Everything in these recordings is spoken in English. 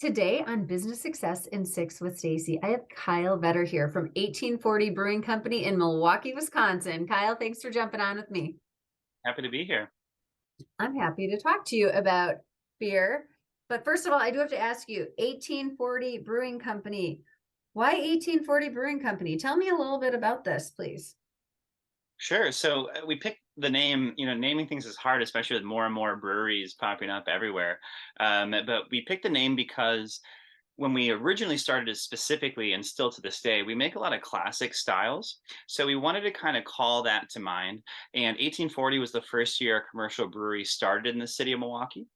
Today on Business Success in Six with Stacie, I have Kyle Vetter here from 1840 Brewing Company in Milwaukee, Wisconsin. Kyle, thanks for jumping on with me. Happy to be here. I'm happy to talk to you about beer. But first of all, I do have to ask you, 1840 Brewing Company. Why 1840 Brewing Company? Tell me a little bit about this, please. Sure. So we picked the name, naming things is hard, especially with more and more breweries popping up everywhere. But we picked the name because when we originally started it specifically, and still to this day, we make a lot of classic styles. So we wanted to kind of call that to mind. And 1840 was the first year a commercial brewery started in the city of Milwaukee.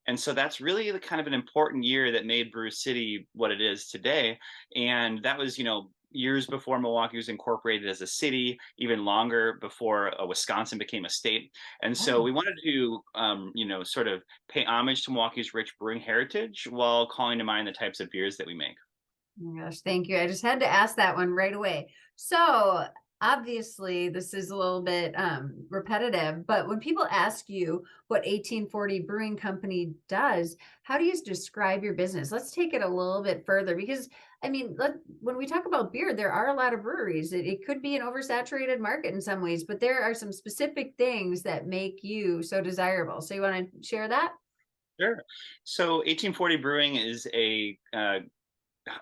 And so that's really the kind of an important year that made Brew City what it is today. And that was, years before Milwaukee was incorporated as a city, even longer before Wisconsin became a state. And so Oh, we wanted to, sort of pay homage to Milwaukee's rich brewing heritage while calling to mind the types of beers that we make. my gosh, thank you. I just had to ask that one right away. So, obviously, this is a little bit repetitive, but when people ask you what 1840 Brewing Company does, how do you describe your business? Let's take it a little bit further because, I mean, when we talk about beer, there are a lot of breweries. It could be an oversaturated market in some ways, but there are some specific things that make you so desirable. So, you want to share that? Sure. So 1840 Brewing is a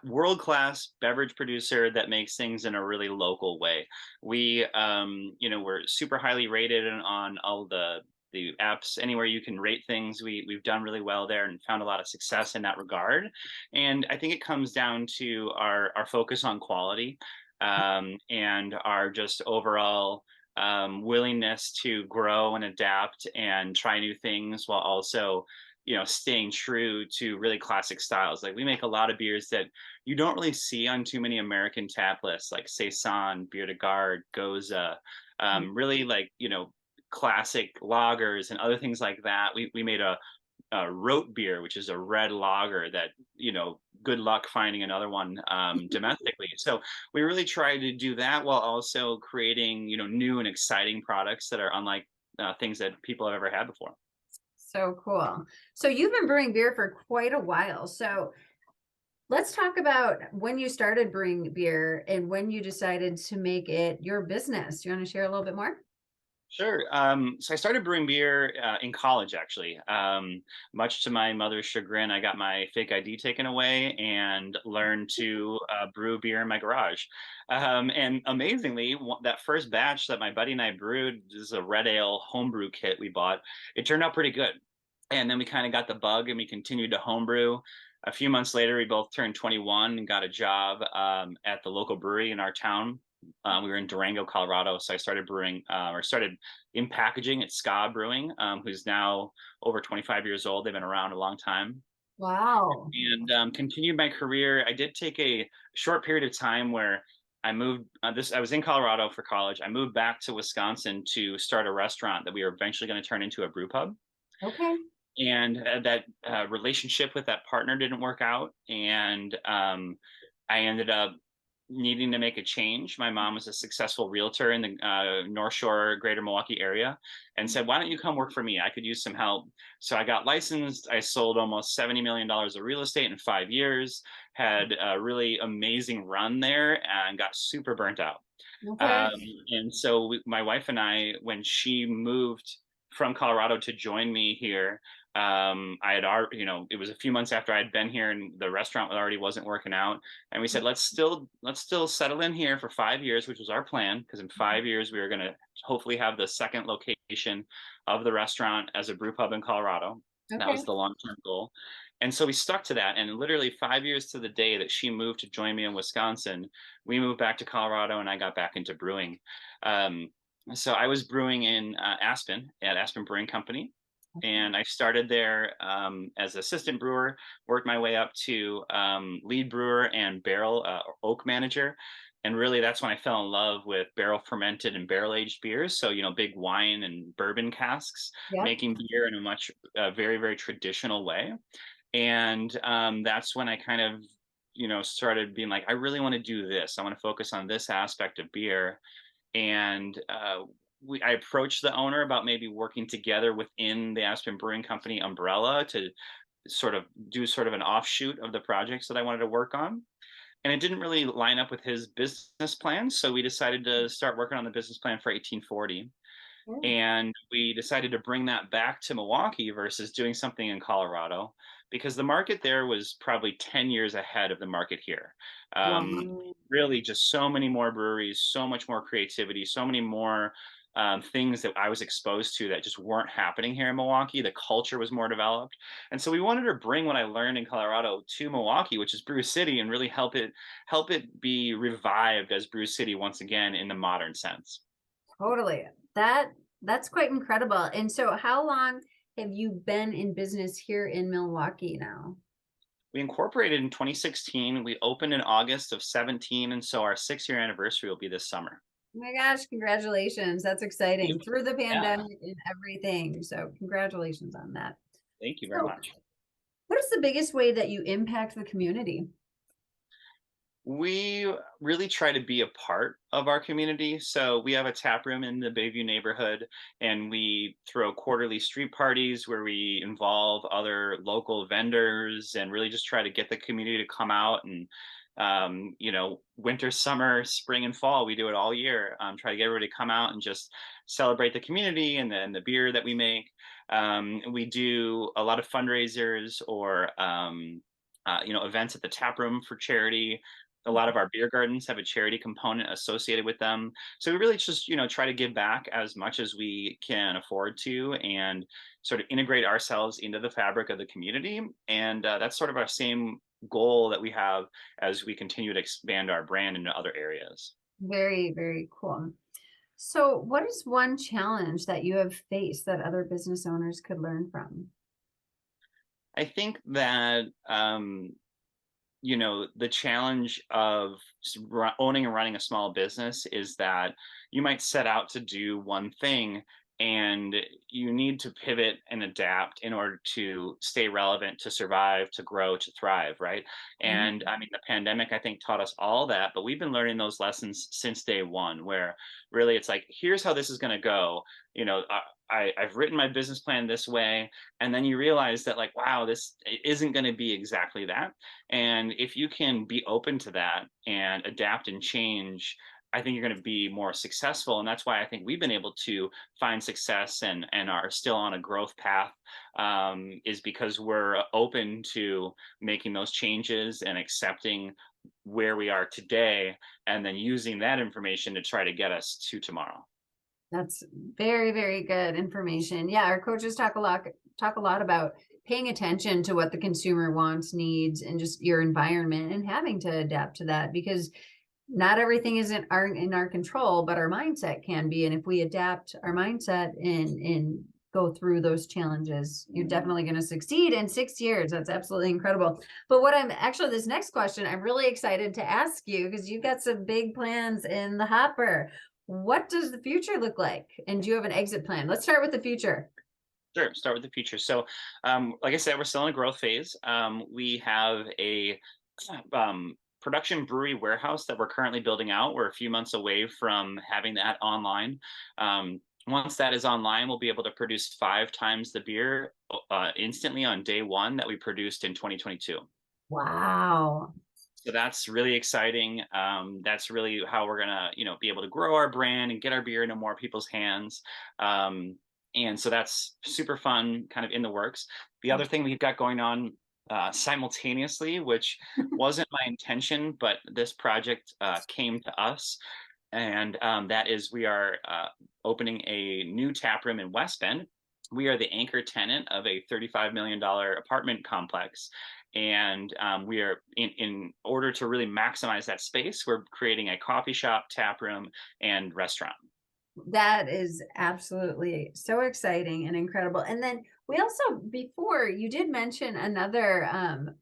world-class beverage producer that makes things in a really local way. We're super highly rated on all the apps anywhere you can rate things. We've done really well there and found a lot of success in that regard. And I think it comes down to our focus on quality, and our just overall willingness to grow and adapt and try new things while also staying true to really classic styles. Like we make a lot of beers that you don't really see on too many American tap lists, like Saison, Bière de Garde, Goza, really like, classic lagers and other things like that. We made a root beer, which is a red lager that, good luck finding another one domestically. So we really try to do that while also creating, new and exciting products that are unlike things that people have ever had before. So cool. So you've been brewing beer for quite a while. So let's talk about when you started brewing beer and when you decided to make it your business. You want to share a little bit more? Sure. So I started brewing beer in college, actually. Much to my mother's chagrin, I got my fake ID taken away and learned to brew beer in my garage. And amazingly, that first batch that my buddy and I brewed, this is a red ale homebrew kit we bought. It turned out pretty good. And then we kind of got the bug and we continued to homebrew. A few months later, we both turned 21 and got a job at the local brewery in our town. We were in Durango, Colorado, so I started brewing, or started in packaging at Ska Brewing, who's now over 25 years old. They've been around a long time, Wow. and continued my career. I did take a short period of time where I moved. I was in Colorado for college. I moved back to Wisconsin to start a restaurant that we were eventually going to turn into a brew pub. Okay. And that relationship with that partner didn't work out, and I ended up needing to make a change. My mom was a successful realtor in the North Shore, Greater Milwaukee area, and said, "Why don't you come work for me? I could use some help." So I got licensed. I sold almost $70 million of real estate in 5 years. Had a really amazing run there, and got super burnt out. Okay. Um, and so my wife and I, when she moved from Colorado to join me here, I had already, it was a few months after I had been here, and the restaurant already wasn't working out. And we said, let's still settle in here for 5 years, which was our plan, because in 5 years we were going to hopefully have the second location of the restaurant as a brew pub in Colorado. That Okay. was the long-term goal. And so we stuck to that. And literally 5 years to the day that she moved to join me in Wisconsin, we moved back to Colorado and I got back into brewing. Um, so I was brewing in Aspen at Aspen Brewing Company. And I started there as assistant brewer, worked my way up to lead brewer and barrel oak manager. And really, that's when I fell in love with barrel fermented and barrel aged beers. So, big wine and bourbon casks, Yep. making beer in a much, very, very traditional way. And that's when I kind of, started being like, I really want to do this. I want to focus on this aspect of beer. And I approached the owner about maybe working together within the Aspen Brewing Company umbrella to sort of do sort of an offshoot of the projects that I wanted to work on. And it didn't really line up with his business plan. So we decided to start working on the business plan for 1840. Yeah. And we decided to bring that back to Milwaukee versus doing something in Colorado because the market there was probably 10 years ahead of the market here. Wow. Really, just so many more breweries, so much more creativity, so many more things that I was exposed to that just weren't happening here in Milwaukee. The culture was more developed. And so we wanted to bring what I learned in Colorado to Milwaukee, which is Brew City, and really help it be revived as Brew City once again in the modern sense. Totally. That's quite incredible. And so how long have you been in business here in Milwaukee now? We incorporated in 2016. We opened in August of 17, and so our 6-year anniversary will be this summer. Oh my gosh, congratulations. That's exciting. Through the Yeah, pandemic and everything. So congratulations on that. thank you very So much. what is the biggest way that you impact the community? We really try to be a part of our community. So we have a tap room in the Bayview neighborhood, and we throw quarterly street parties where we involve other local vendors and really just try to get the community to come out and winter, summer, spring, and fall. We do it all year. Try to get everybody to come out and just celebrate the community and then the beer that we make. We do a lot of fundraisers or events at the tap room for charity. A lot of our beer gardens have a charity component associated with them. So we really just, try to give back as much as we can afford to and sort of integrate ourselves into the fabric of the community. And that's sort of our same goal that we have as we continue to expand our brand into other areas. Very, very cool. So what is one challenge that you have faced that other business owners could learn from? I think that the challenge of owning and running a small business is that you might set out to do one thing and you need to pivot and adapt in order to stay relevant, to survive, to grow, to thrive, right? And Mhm. I mean, the pandemic, I think, taught us all that, but we've been learning those lessons since day one, where really it's like, here's how this is going to go. You know, I've written my business plan this way. And then you realize that, like, wow, this isn't going to be exactly that. And if you can be open to that and adapt and change, I think you're going to be more successful. And that's why I think we've been able to find success and are still on a growth path, is because we're open to making those changes and accepting where we are today, and then using that information to try to get us to tomorrow. That's very, very good information. Yeah, our coaches talk a lot about paying attention to what the consumer wants, needs, and just your environment and having to adapt to that because not everything isn't in our control, but our mindset can be. And if we adapt our mindset and go through those challenges, you're definitely going to succeed in 6 years. That's absolutely incredible. But what I'm actually, this next question, I'm really excited to ask you because you've got some big plans in the hopper. What does the future look like? And do you have an exit plan? Let's start with the future. Sure, start with the future. So, like I said, we're still in a growth phase. We have a production brewery warehouse that we're currently building out. We're a few months away from having that online. Once that is online, we'll be able to produce 5 times the beer instantly on day one that we produced in 2022. Wow. So that's really exciting. That's really how we're gonna, be able to grow our brand and get our beer into more people's hands. And so that's super fun, kind of in the works. The other thing we've got going on simultaneously, which wasn't my intention, but this project came to us, and that is we are opening a new tap room in West Bend. We are the anchor tenant of a $35 million apartment complex. And we are in order to really maximize that space, we're creating a coffee shop, tap room, and restaurant. That is absolutely so exciting and incredible. And then we also, before you did mention another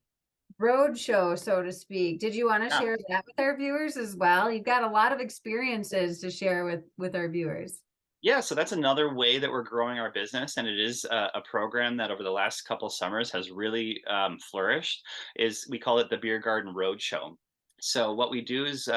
road show, so to speak. Did you want to Yeah. share that with our viewers as well? You've got a lot of experiences to share with our viewers. Yeah, so that's another way that we're growing our business, and it is a program that over the last couple summers has really flourished. Is we call it the Beer Garden Roadshow. So what we do is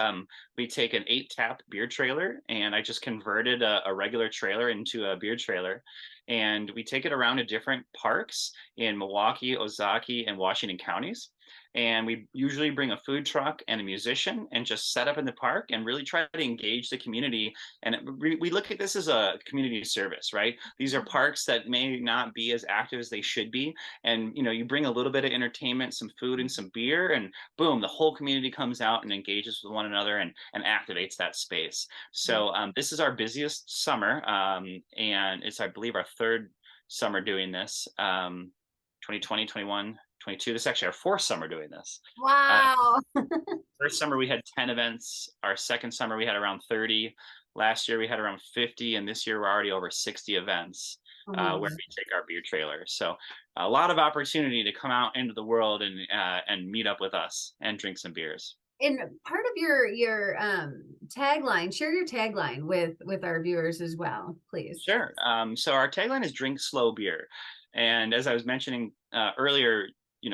we take an 8 tap beer trailer, and I just converted a regular trailer into a beer trailer, and we take it around to different parks in Milwaukee, Ozaki, and Washington counties. And we usually bring a food truck and a musician and just set up in the park and really try to engage the community. And we look at this as a community service, right? These are parks that may not be as active as they should be. And, you bring a little bit of entertainment, some food and some beer, and boom, the whole community comes out and engages with one another and activates that space. So this is our busiest summer, and it's, I believe, our third summer doing this. 2020, 21, 22. This is actually our fourth summer doing this. Wow. First summer we had 10 events. Our second summer we had around 30. Last year we had around 50, and this year we're already over 60 events where we take our beer trailer. So a lot of opportunity to come out into the world and meet up with us and drink some beers. And part of your tagline, share your tagline with our viewers as well, please. Sure. So our tagline is "Drink Slow Beer," and as I was mentioning earlier,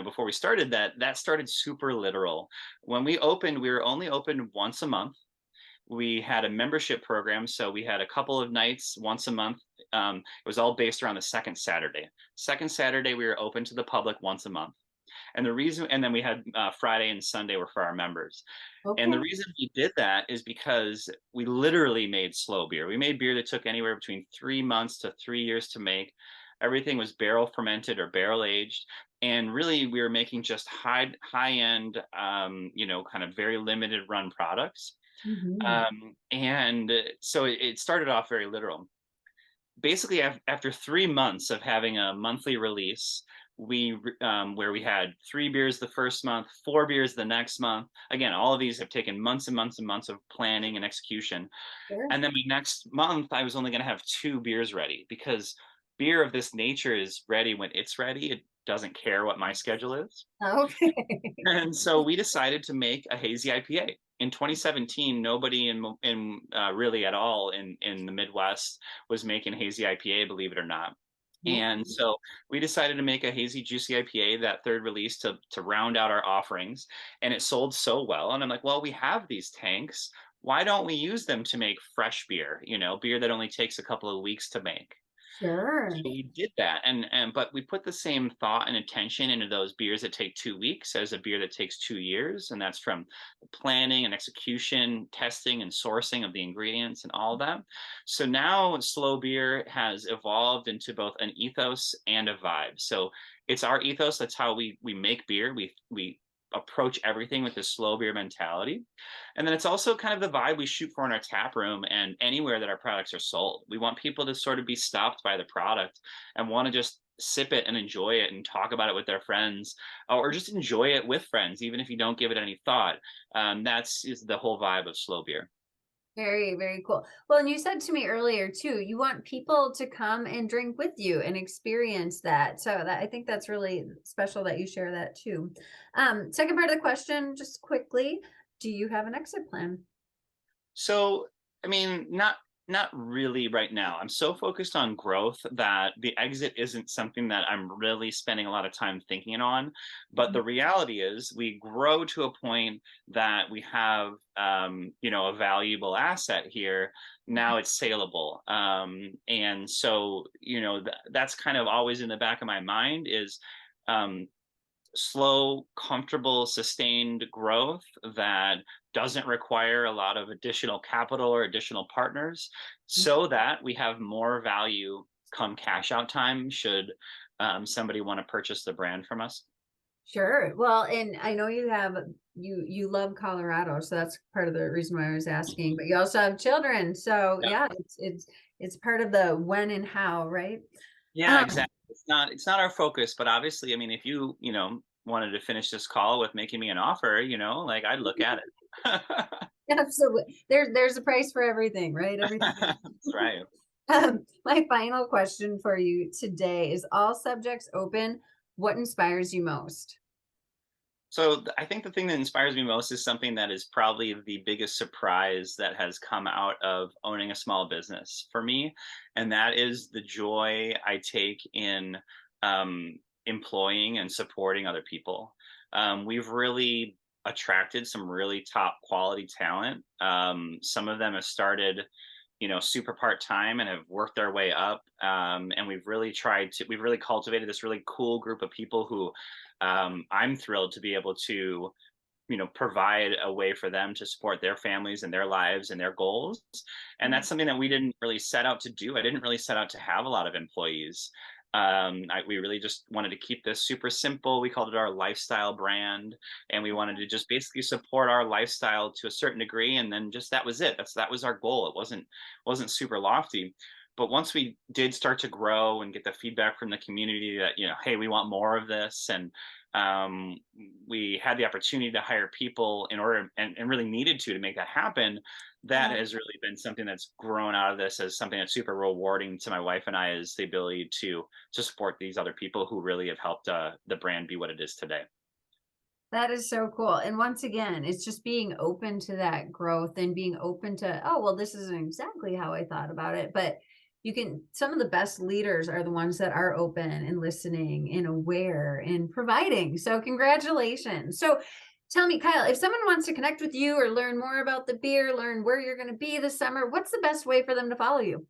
before we started, that started super literal. When we opened, we were only open once a month. We had a membership program, so we had a couple of nights once a month. It was all based around the second Saturday. Second Saturday, we were open to the public once a month. And then we had Friday and Sunday were for our members. Okay. And the reason we did that is because we literally made slow beer. We made beer that took anywhere between 3 months to 3 years to make. Everything was barrel fermented or barrel aged. And really, we were making just high end, kind of very limited run products. And so it started off very literal. Basically, after 3 months of having a monthly release, where we had 3 beers the first month, 4 beers the next month. Again, all of these have taken months and months and months of planning and execution. Sure. And then the next month, I was only going to have 2 beers ready, because beer of this nature is ready when it's ready. It doesn't care what my schedule is. Okay. And so we decided to make a hazy IPA. In 2017, nobody in really at all in the Midwest was making hazy IPA, believe it or not. And so we decided to make a hazy juicy IPA, that third release, to round out our offerings. And it sold so well. And I'm like, well, we have these tanks. Why don't we use them to make fresh beer, beer that only takes a couple of weeks to make? Sure. So we did that, but we put the same thought and attention into those beers that take 2 weeks as a beer that takes 2 years, and that's from planning and execution, testing and sourcing of the ingredients and all of that. So now slow beer has evolved into both an ethos and a vibe. So it's our ethos. That's how we make beer. We approach everything with this slow beer mentality. And then it's also kind of the vibe we shoot for in our tap room and anywhere that our products are sold. We want people to sort of be stopped by the product and want to just sip it and enjoy it and talk about it with their friends, or just enjoy it with friends, even if you don't give it any thought. That's is the whole vibe of slow beer. Very, very cool. Well, and you said to me earlier too, you want people to come and drink with you and experience that. So I think that's really special that you share that too. Second part of the question, just quickly, do you have an exit plan? So, I mean, not really right now. I'm so focused on growth that the exit isn't something that I'm really spending a lot of time thinking on. But the reality is, we grow to a point that we have, a valuable asset here. Now it's saleable, and so that's kind of always in the back of my mind is. Slow, comfortable, sustained growth that doesn't require a lot of additional capital or additional partners, so that we have more value come cash out time should somebody want to purchase the brand from us. Sure. Well, and I know you love Colorado, so that's part of the reason why I was asking. But you also have children, so Yeah, yeah, it's part of the when and how, right? yeah, exactly. It's not our focus, but obviously, I mean, if wanted to finish this call with making me an offer, like, I'd look at it. Absolutely. There's a price for everything, right? Everything. That's right. My final question for you today is, all subjects open. What inspires you most? So I think the thing that inspires me most is something that is probably the biggest surprise that has come out of owning a small business for me, and that is the joy I take in employing and supporting other people. We've really attracted some really top quality talent. Some of them have started, super part time and have worked their way up. And we've really cultivated this really cool group of people who I'm thrilled to be able to, provide a way for them to support their families and their lives and their goals. And Mm. that's something that we didn't really set out to do. I didn't really set out to have a lot of employees. We really just wanted to keep this super simple. We called it our lifestyle brand, and we wanted to just basically support our lifestyle to a certain degree, and then just that was it. That was our goal. It wasn't super lofty. But once we did start to grow and get the feedback from the community that, hey, we want more of this, and um, we had the opportunity to hire people in order, and really needed to make that happen. That Yeah. has really been something that's grown out of this as something that's super rewarding to my wife and I, is the ability to support these other people who really have helped the brand be what it is today. That is so cool. And once again, it's just being open to that growth and being open to, oh, well, this isn't exactly how I thought about it. But some of the best leaders are the ones that are open and listening and aware and providing. So, congratulations. So, tell me, Kyle, if someone wants to connect with you or learn more about the beer, learn where you're going to be this summer, what's the best way for them to follow you?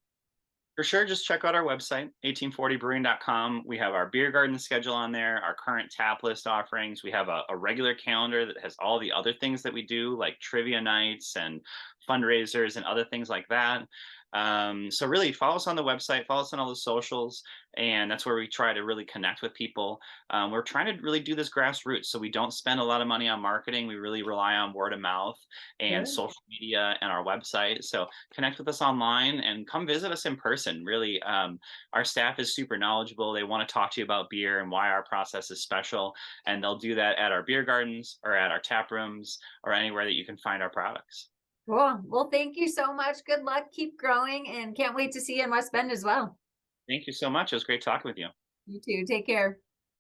For sure, just check out our website, 1840brewing.com. We have our beer garden schedule on there, our current tap list offerings. We have a regular calendar that has all the other things that we do, like trivia nights and fundraisers and other things like that. So really follow us on the website, follow us on all the socials, and that's where we try to really connect with people. We're trying to really do this grassroots, so we don't spend a lot of money on marketing. We really rely on word of mouth and Good. social media and our website. So connect with us online and come visit us in person. Really, our staff is super knowledgeable. They want to talk to you about beer and why our process is special, and they'll do that at our beer gardens or at our tap rooms or anywhere that you can find our products. Cool. Well, thank you so much. Good luck. Keep growing and can't wait to see you in West Bend as well. Thank you so much. It was great talking with you. You too. Take care.